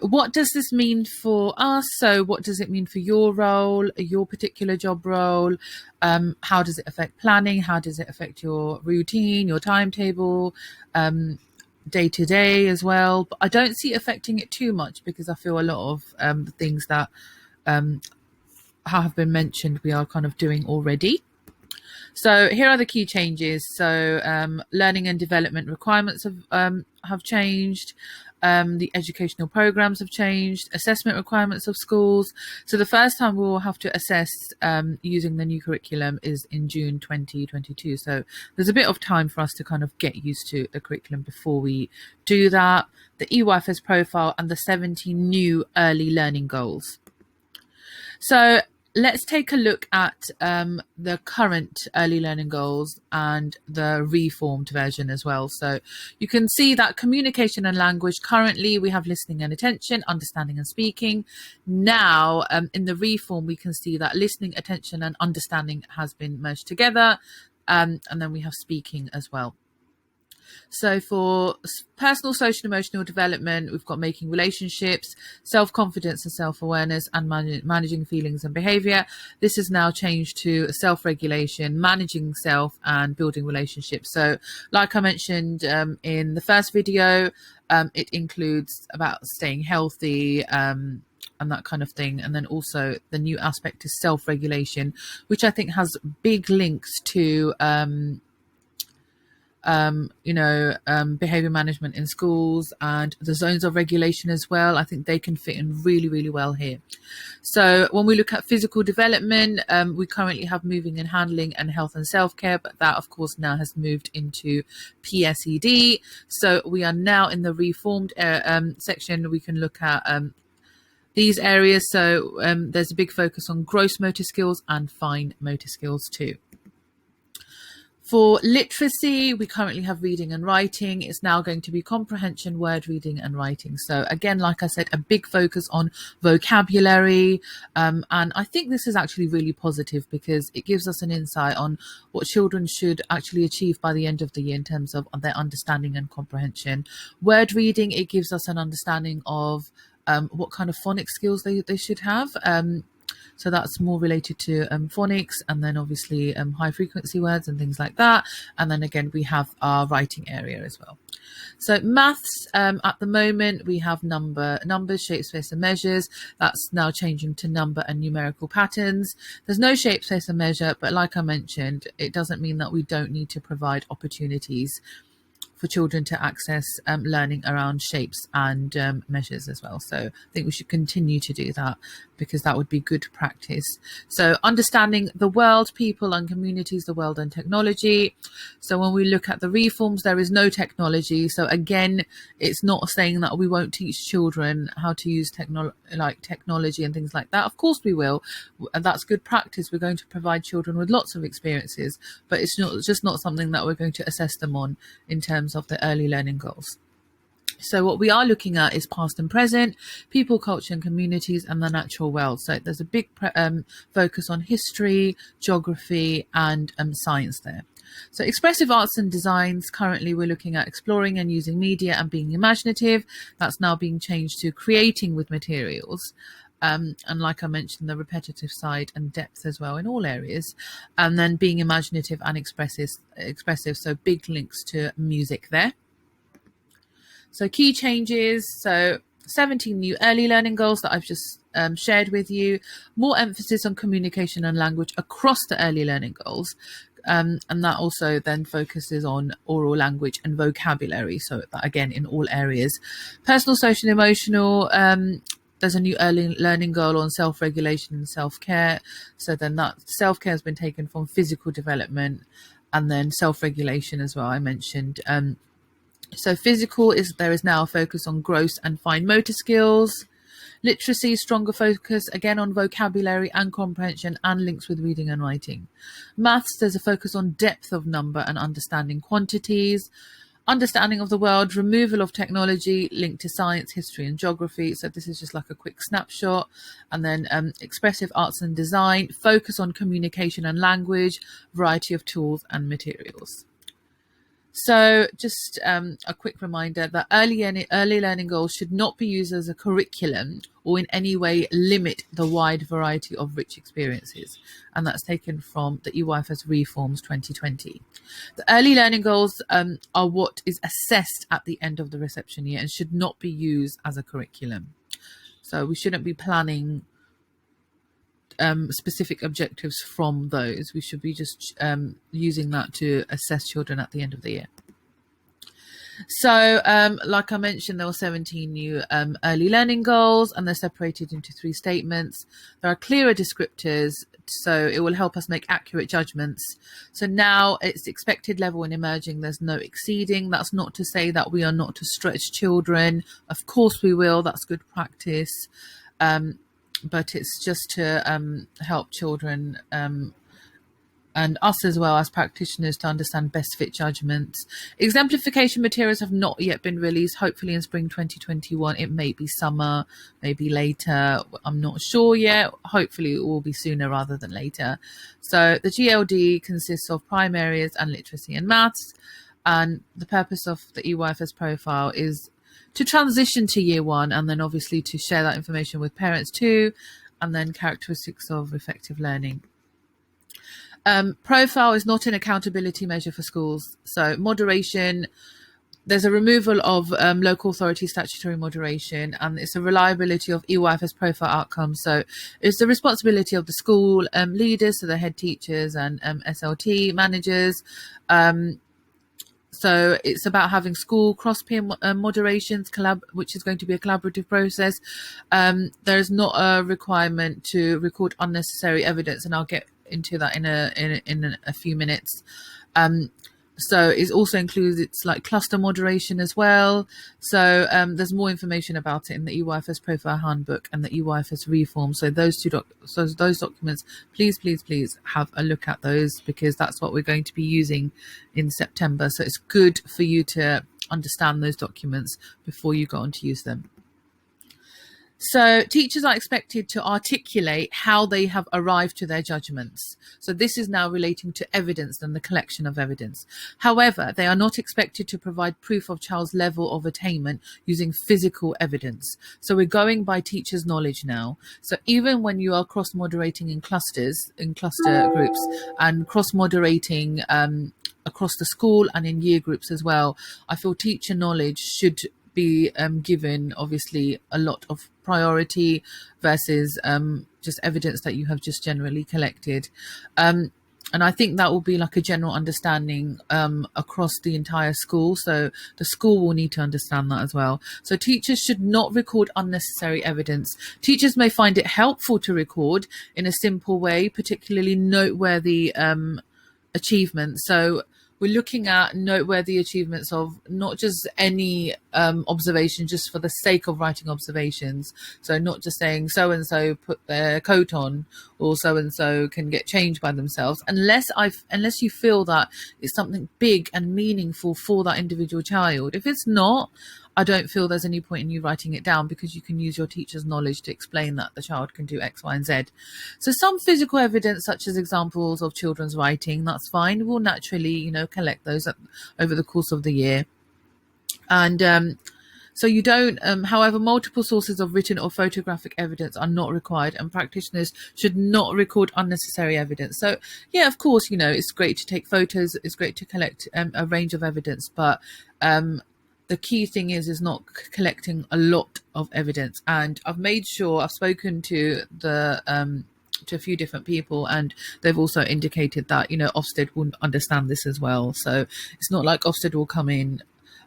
What does this mean for us? So what does it mean for your role, your particular job role? How does it affect planning? How does it affect your routine, your timetable, day to day as well? But I don't see it affecting it too much, because I feel a lot of the things that have been mentioned we are kind of doing already. So here are the key changes. So learning and development requirements have changed. The educational programs have changed. Assessment requirements of schools. So the first time we will have to assess using the new curriculum is in June 2022. So there's a bit of time for us to kind of get used to the curriculum before we do that. The EYFS profile and the 17 new early learning goals. So let's take a look at the current early learning goals and the reformed version as well. So you can see that communication and language, currently we have listening and attention, understanding and speaking. Now in the reform, we can see that listening, attention and understanding has been merged together. And then we have speaking as well. So for personal, social, and emotional development, we've got making relationships, self-confidence and self-awareness, and managing feelings and behavior. This has now changed to self-regulation, managing self, and building relationships. So like I mentioned in the first video, it includes about staying healthy, and that kind of thing. And then also the new aspect is self-regulation, which I think has big links to behavior management in schools, and the zones of regulation as well. I think they can fit in really, really well here. So when we look at physical development, we currently have moving and handling and health and self-care, but that of course now has moved into PSED. So we are now in the reformed section. We can look at these areas. So there's a big focus on gross motor skills and fine motor skills too. For literacy, we currently have reading and writing. It's now going to be comprehension, word reading and writing. So again, like I said, a big focus on vocabulary. And I think this is actually really positive, because it gives us an insight on what children should actually achieve by the end of the year in terms of their understanding and comprehension. Word reading, it gives us an understanding of what kind of phonics skills they should have. So that's more related to phonics, and then obviously high frequency words and things like that. And then again, we have our writing area as well. So maths, at the moment, we have numbers, shape, space and measures. That's now changing to number and numerical patterns. There's no shape, space and measure, but like I mentioned, it doesn't mean that we don't need to provide opportunities for children to access learning around shapes and measures as well. So I think we should continue to do that, because that would be good practice. So understanding the world, people and communities, the world and technology. So when we look at the reforms, there is no technology. So again, it's not saying that we won't teach children how to use technology and things like that. Of course we will, and that's good practice. We're going to provide children with lots of experiences, but it's not something that we're going to assess them on in terms of the early learning goals. So what we are looking at is past and present, people, culture and communities, and the natural world. So there's a big focus on history, geography and science there. So expressive arts and designs, currently we're looking at exploring and using media and being imaginative. That's now being changed to creating with materials. And like I mentioned, the repetitive side and depth as well in all areas. And then being imaginative and expressive. So big links to music there. So key changes. So 17 new early learning goals that I've just shared with you. More emphasis on communication and language across the early learning goals. And that also then focuses on oral language and vocabulary. So that, again, in all areas. Personal, social, and emotional. There's a new early learning goal on self-regulation and self-care. So then that self-care has been taken from physical development, and then self-regulation as well, I mentioned. So physical there is now a focus on gross and fine motor skills. Literacy, stronger focus again on vocabulary and comprehension and links with reading and writing. Maths, there's a focus on depth of number and understanding quantities. Understanding of the world, removal of technology linked to science, history and geography. So this is just like a quick snapshot. And then expressive arts and design, focus on communication and language, variety of tools and materials. So just a quick reminder that early learning goals should not be used as a curriculum or in any way limit the wide variety of rich experiences. And that's taken from the EYFS Reforms 2020. The early learning goals are what is assessed at the end of the reception year and should not be used as a curriculum. So we shouldn't be planning specific objectives from those. We should be just using that to assess children at the end of the year. So like I mentioned, there were 17 new early learning goals, and they're separated into 3 statements. There are clearer descriptors, so it will help us make accurate judgments. So now it's expected level in emerging, there's no exceeding. That's not to say that we are not to stretch children. Of course we will, that's good practice. But it's just to help children and us as well as practitioners to understand best fit judgments. Exemplification materials have not yet been released, hopefully in spring 2021. It may be summer, maybe later, I'm not sure yet. Hopefully it will be sooner rather than later. So the GLD consists of prime areas and literacy and maths, and the purpose of the EYFS profile is to transition to year 1, and then obviously to share that information with parents too, and then characteristics of effective learning. Profile is not an accountability measure for schools. So moderation, there's a removal of local authority statutory moderation, and it's a reliability of EYFS profile outcomes. So it's the responsibility of the school leaders, so the head teachers and SLT managers. So it's about having school cross-peer moderations, which is going to be a collaborative process. There is not a requirement to record unnecessary evidence, and I'll get into that in a few minutes. So it also includes, it's like cluster moderation as well. So there's more information about it in the EYFS Profile Handbook and the EYFS Reform. So those those documents, please have a look at those, because that's what we're going to be using in September. So it's good for you to understand those documents before you go on to use them. So teachers are expected to articulate how they have arrived to their judgments. So this is now relating to evidence and the collection of evidence. However, they are not expected to provide proof of child's level of attainment using physical evidence. So we're going by teachers' knowledge now. So even when you are cross-moderating in cluster groups, and cross-moderating across the school and in year groups as well, I feel teacher knowledge should be given obviously a lot of priority versus just evidence that you have just generally collected. And I think that will be like a general understanding across the entire school. So the school will need to understand that as well. So teachers should not record unnecessary evidence. Teachers may find it helpful to record in a simple way, particularly noteworthy achievements. So we're looking at noteworthy achievements of not just any observation just for the sake of writing observations. So not just saying so-and-so put their coat on, or so-and-so can get changed by themselves, unless you feel that it's something big and meaningful for that individual child. If it's not, I don't feel there's any point in you writing it down, because you can use your teacher's knowledge to explain that the child can do X, Y, and Z. So some physical evidence, such as examples of children's writing, that's fine. We'll naturally, collect those over the course of the year. And so you don't, however, multiple sources of written or photographic evidence are not required, and practitioners should not record unnecessary evidence. So yeah, of course, it's great to take photos. It's great to collect a range of evidence, but the key thing is not collecting a lot of evidence. And I've made sure, I've spoken to to a few different people, and they've also indicated that, Ofsted will understand this as well. So it's not like Ofsted will come in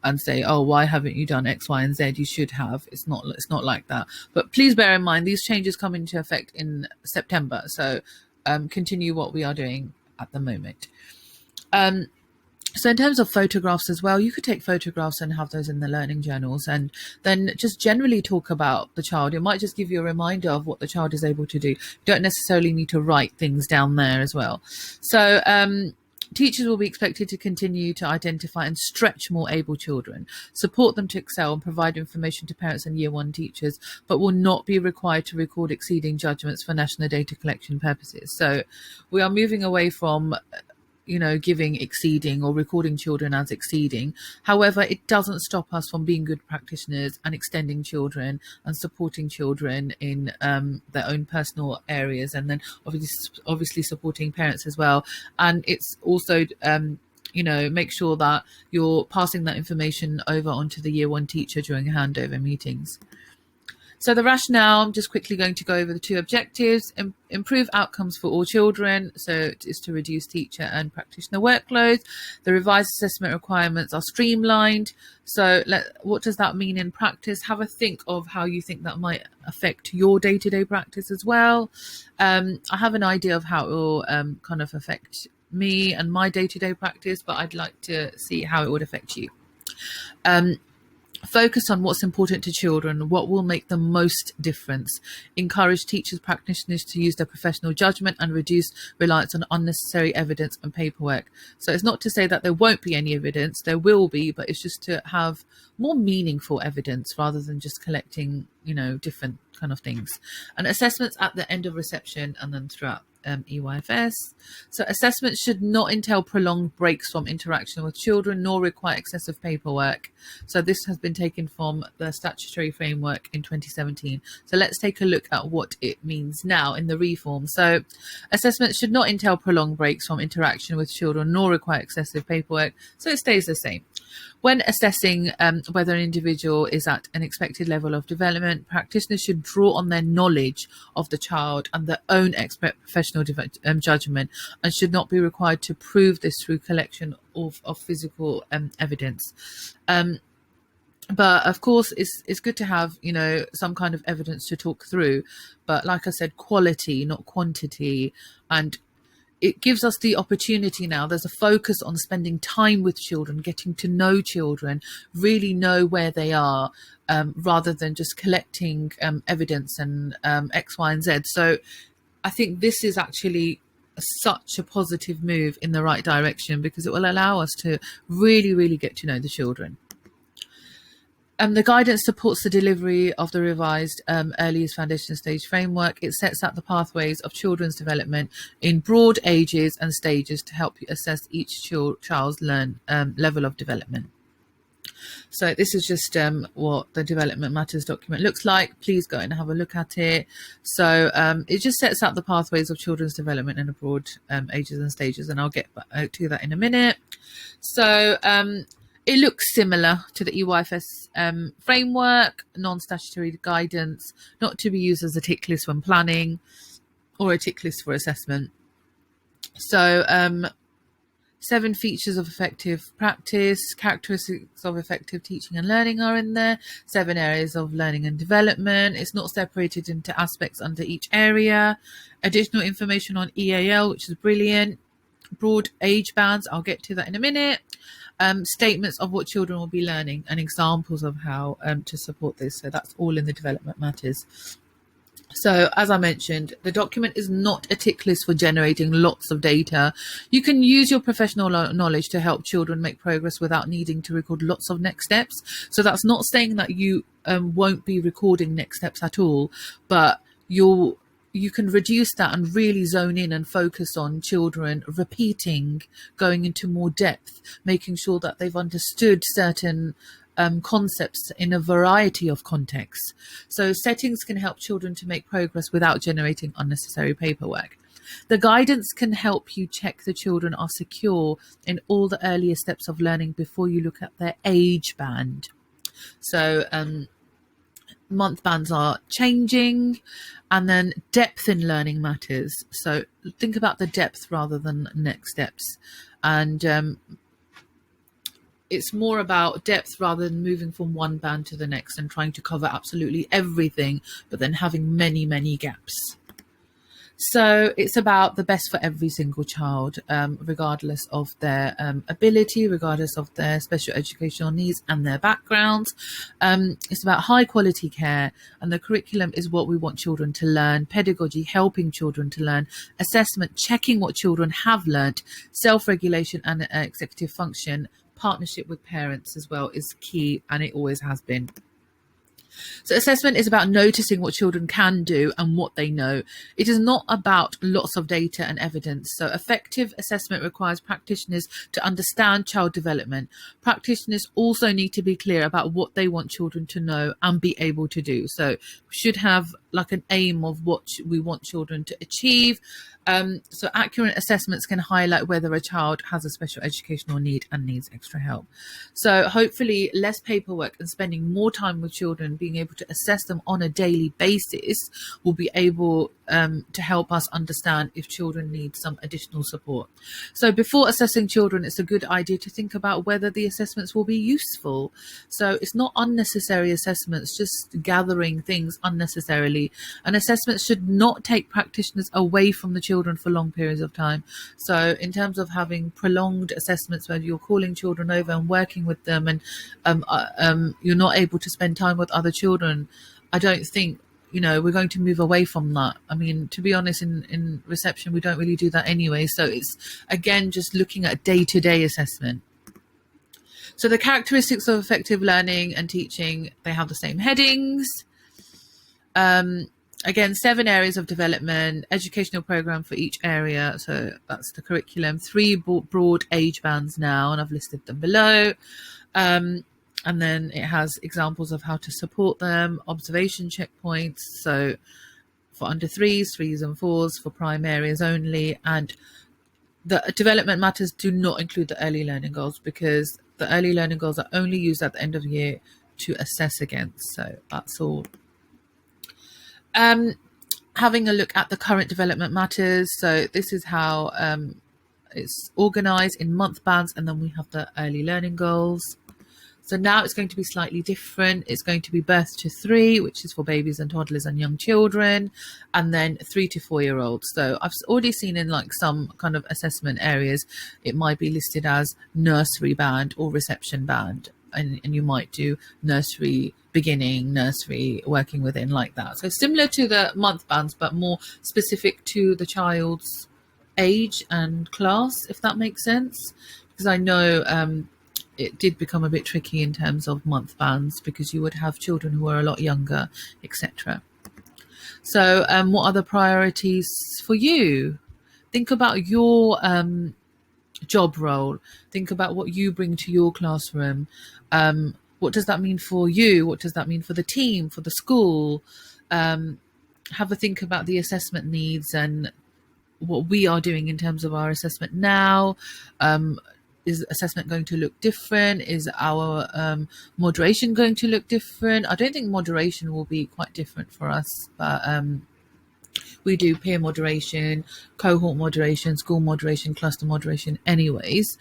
and say, oh, why haven't you done X, Y, and Z? You should have. It's not like that. But please bear in mind, these changes come into effect in September. So continue what we are doing at the moment. So in terms of photographs as well, you could take photographs and have those in the learning journals, and then just generally talk about the child. It might just give you a reminder of what the child is able to do. You don't necessarily need to write things down there as well. So teachers will be expected to continue to identify and stretch more able children, support them to excel, and provide information to parents and year 1 teachers, but will not be required to record exceeding judgments for national data collection purposes. So we are moving away from giving exceeding or recording children as exceeding. However, it doesn't stop us from being good practitioners and extending children and supporting children in their own personal areas, and then obviously supporting parents as well. And it's also make sure that you're passing that information over onto the year one teacher during handover meetings. So the rationale, I'm just quickly going to go over the two objectives. Improve outcomes for all children. So it is to reduce teacher and practitioner workloads. The revised assessment requirements are streamlined. So what does that mean in practice? Have a think of how you think that might affect your day-to-day practice as well. I have an idea of how it will kind of affect me and my day-to-day practice, but I'd like to see how it would affect you. Focus on what's important to children, what will make the most difference. Encourage teachers, practitioners to use their professional judgment and reduce reliance on unnecessary evidence and paperwork. So it's not to say that there won't be any evidence, there will be, but it's just to have more meaningful evidence rather than just collecting, different kind of things. And assessments at the end of reception and then throughout EYFS. So assessments should not entail prolonged breaks from interaction with children, nor require excessive paperwork. So this has been taken from the statutory framework in 2017. So let's take a look at what it means now in the reform. So assessments should not entail prolonged breaks from interaction with children, nor require excessive paperwork. So it stays the same. When assessing whether an individual is at an expected level of development, practitioners should draw on their knowledge of the child and their own expert professional judgment, and should not be required to prove this through collection of physical evidence. But of course, it's good to have, some kind of evidence to talk through. But like I said, quality, not quantity. And it gives us the opportunity now. There's a focus on spending time with children, getting to know children, really know where they are, rather than just collecting evidence and X, Y, and Z. So I think this is actually such a positive move in the right direction, because it will allow us to really, really get to know the children. The guidance supports the delivery of the revised earliest foundation stage framework. It sets out the pathways of children's development in broad ages and stages to help you assess each child's level of development. So this is just what the Development Matters document looks like. Please go and have a look at it. So it just sets out the pathways of children's development in a broad ages and stages, and I'll get back to that in a minute. So it looks similar to the EYFS framework, non-statutory guidance, not to be used as a tick list when planning or a tick list for assessment. So 7 features of effective practice, characteristics of effective teaching and learning are in there, 7 areas of learning and development. It's not separated into aspects under each area. Additional information on EAL, which is brilliant. Broad age bands, I'll get to that in a minute. Statements of what children will be learning and examples of how to support this. So that's all in the Development Matters. So as I mentioned, the document is not a tick list for generating lots of data. You can use your professional knowledge to help children make progress without needing to record lots of next steps. So that's not saying that you won't be recording next steps at all, but you can reduce that and really zone in and focus on children repeating, going into more depth, making sure that they've understood certain concepts in a variety of contexts. So settings can help children to make progress without generating unnecessary paperwork. The guidance can help you check the children are secure in all the earlier steps of learning before you look at their age band. So month bands are changing, and then depth in learning matters. So think about the depth rather than next steps. And it's more about depth rather than moving from one band to the next and trying to cover absolutely everything, but then having many, many gaps. So it's about the best for every single child, regardless of their ability, regardless of their special educational needs and their backgrounds. It's about high quality care, and the curriculum is what we want children to learn. Pedagogy, helping children to learn. Assessment, checking what children have learnt. Self-regulation and executive function. Partnership with parents as well is key, and it always has been. So assessment is about noticing what children can do and what they know. It is not about lots of data and evidence. So effective assessment requires practitioners to understand child development. Practitioners also need to be clear about what they want children to know and be able to do. So we should have like an aim of what we want children to achieve. So accurate assessments can highlight whether a child has a special educational need and needs extra help. So hopefully less paperwork and spending more time with children, being able to assess them on a daily basis, will be able to help us understand if children need some additional support. So before assessing children, it's a good idea to think about whether the assessments will be useful. So it's not unnecessary assessments, just gathering things unnecessarily. And assessments should not take practitioners away from the children for long periods of time. So in terms of having prolonged assessments where you're calling children over and working with them, and you're not able to spend time with other children, I don't think we're going to move away from that. I mean, to be honest, in reception we don't really do that anyway. So it's again just looking at day-to-day assessment. So the characteristics of effective learning and teaching, they have the same headings. Again, 7 areas of development, educational program for each area. So that's the curriculum, 3 broad age bands now, and I've listed them below. And then it has examples of how to support them, observation checkpoints. So for under 3s, 3s and 4s, for prime areas only. And the development matters do not include the early learning goals, because the early learning goals are only used at the end of the year to assess against. So that's all. Having a look at the current development matters. So this is how it's organized in month bands, and then we have the early learning goals. So now it's going to be slightly different. It's going to be birth to 3, which is for babies and toddlers and young children, and then 3 to 4-year-olds. So I've already seen in like some kind of assessment areas, it might be listed as nursery band or reception band. And you might do nursery beginning, nursery working within, like that. So similar to the month bands, but more specific to the child's age and class, if that makes sense. Because I know it did become a bit tricky in terms of month bands, because you would have children who are a lot younger, etc. So what are the priorities for you? Think about your job role. Think about what you bring to your classroom. What does that mean for you? What does that mean for the team, for the school? Have a think about the assessment needs and what we are doing in terms of our assessment now. Is assessment going to look different? Is our moderation going to look different? I don't think moderation will be quite different for us, but we do peer moderation, cohort moderation, school moderation, cluster moderation anyways.